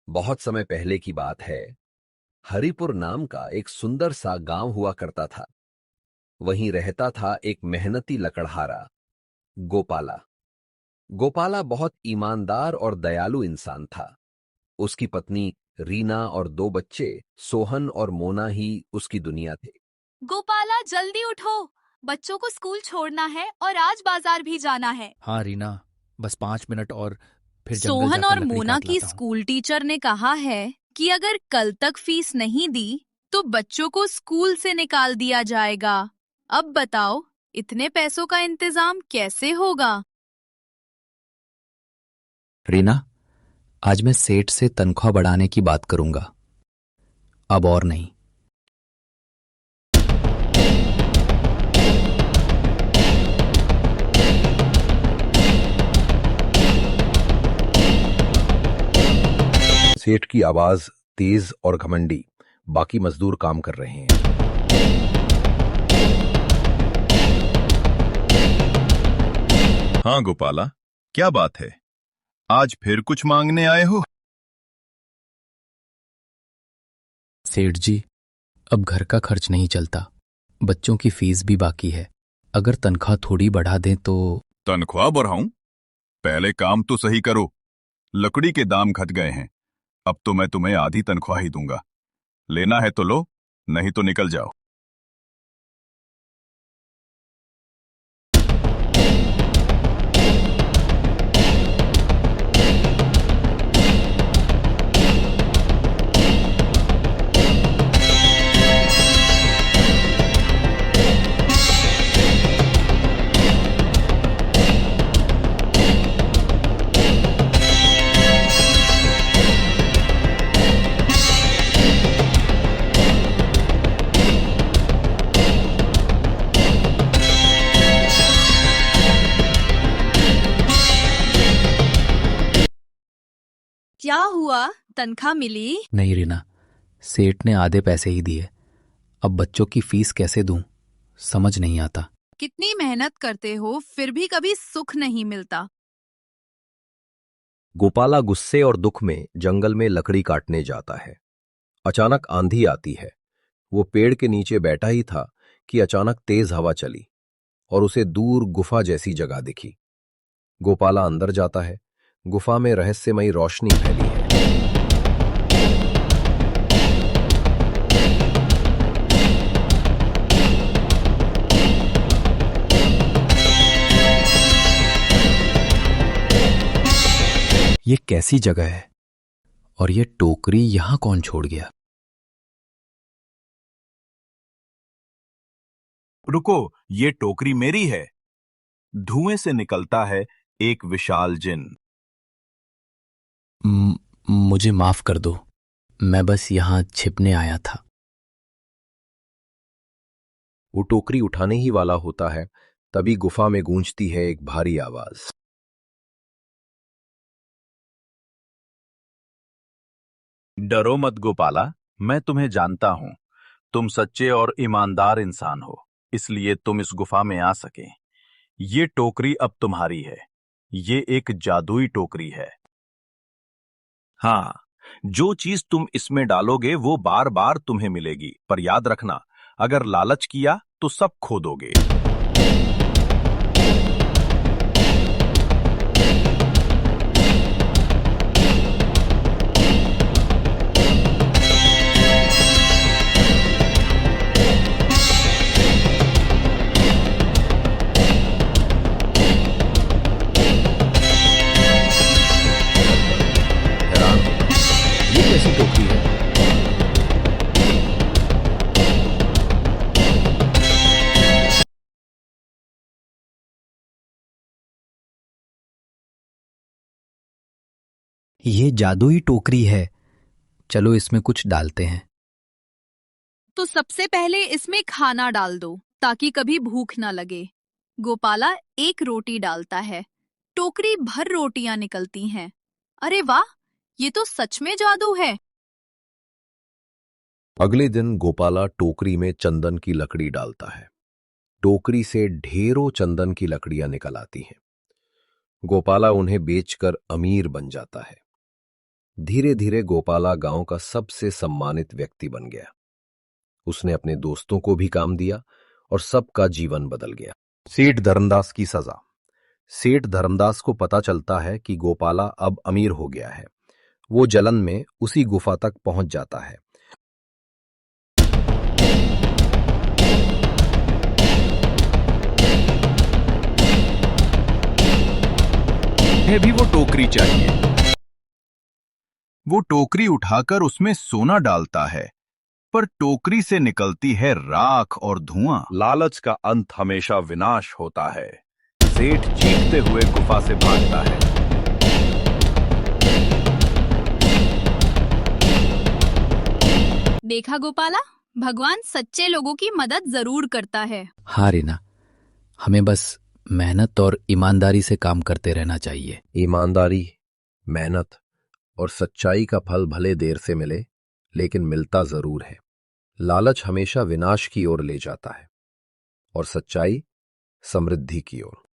बहुत समय पहले की बात है। हरिपुर नाम का एक सुंदर सा गांव हुआ करता था। वहीं रहता था एक मेहनती लकड़हारा, गोपाला। गोपाला बहुत ईमानदार और दयालु इंसान था। उसकी पत्नी रीना और दो बच्चे सोहन और मोना ही उसकी दुनिया थे। गोपाला जल्दी उठो, बच्चों को स्कूल छोड़ना है और आज बाजार भी जाना है। हाँ रीना, बस 5 मिनट और फिर जंगल सोहन जाकर और लकड़ी मोना काट की लाता हूँ। स्कूल टीचर ने कहा है कि अगर कल तक फीस नहीं दी तो बच्चों को स्कूल से निकाल दिया जाएगा। अब बताओ, इतने पैसों का इंतजाम कैसे होगा? रीना, आज मैं सेठ से तनख्वाह बढ़ाने की बात करूंगा, अब और नहीं। सेठ की आवाज तेज और घमंडी। बाकी मजदूर काम कर रहे हैं। हाँ गोपाला, क्या बात है? आज फिर कुछ मांगने आए हो? सेठ जी, अब घर का खर्च नहीं चलता, बच्चों की फीस भी बाकी है। अगर तनख्वाह थोड़ी बढ़ा दें तो। तनख्वाह बढ़ाऊं? पहले काम तो सही करो। लकड़ी के दाम घट गए हैं। अब तो मैं तुम्हें आधी तनख्वाह ही दूंगा। लेना है तो लो, नहीं तो निकल जाओ। क्या हुआ, तनख्वाह मिली? नहीं रीना, सेठ ने आधे पैसे ही दिए। अब बच्चों की फीस कैसे दूं, समझ नहीं आता। कितनी मेहनत करते हो फिर भी कभी सुख नहीं मिलता। गोपाला गुस्से और दुख में जंगल में लकड़ी काटने जाता है। अचानक आंधी आती है। वो पेड़ के नीचे बैठा ही था कि अचानक तेज हवा चली और उसे दूर गुफा जैसी जगह दिखी। गोपाला अंदर जाता है। गुफा में रहस्यमयी रोशनी फैली है। ये कैसी जगह है और ये टोकरी यहां कौन छोड़ गया? रुको, ये टोकरी मेरी है। धुएं से निकलता है एक विशाल जिन। मुझे माफ कर दो, मैं बस यहां छिपने आया था। वो टोकरी उठाने ही वाला होता है, तभी गुफा में गूंजती है एक भारी आवाज। डरो मत गोपाला, मैं तुम्हें जानता हूं। तुम सच्चे और ईमानदार इंसान हो, इसलिए तुम इस गुफा में आ सके। ये टोकरी अब तुम्हारी है। ये एक जादुई टोकरी है। हाँ, जो चीज तुम इसमें डालोगे वो बार बार तुम्हें मिलेगी, पर याद रखना, अगर लालच किया तो सब खो दोगे। हैरान, ये कैसी टोकरी है? ये जादुई टोकरी है, चलो इसमें कुछ डालते हैं। तो सबसे पहले इसमें खाना डाल दो ताकि कभी भूख ना लगे। गोपाला एक रोटी डालता है। टोकरी भर रोटियां निकलती हैं। अरे वाह, ये तो सच में जादू है। अगले दिन गोपाला टोकरी में चंदन की लकड़ी डालता है। टोकरी से ढेरों चंदन की लकड़ियां निकल आती हैं। गोपाला उन्हें बेचकर अमीर बन जाता है। धीरे धीरे गोपाला गांव का सबसे सम्मानित व्यक्ति बन गया। उसने अपने दोस्तों को भी काम दिया और सबका जीवन बदल गया। सेठ धर्मदास की सजा। सेठ धर्मदास को पता चलता है कि गोपाला अब अमीर हो गया है। वो जलन में उसी गुफा तक पहुंच जाता है। उन्हें भी वो टोकरी चाहिए। वो टोकरी उठाकर उसमें सोना डालता है, पर टोकरी से निकलती है राख और धुआं। लालच का अंत हमेशा विनाश होता है। सेठ चीखते हुए गुफा से भागता है। देखा गोपाला, भगवान सच्चे लोगों की मदद जरूर करता है। हाँ रीना, हमें बस मेहनत और ईमानदारी से काम करते रहना चाहिए। ईमानदारी, मेहनत और सच्चाई का फल भले देर से मिले, लेकिन मिलता जरूर है। लालच हमेशा विनाश की ओर ले जाता है और सच्चाई समृद्धि की ओर।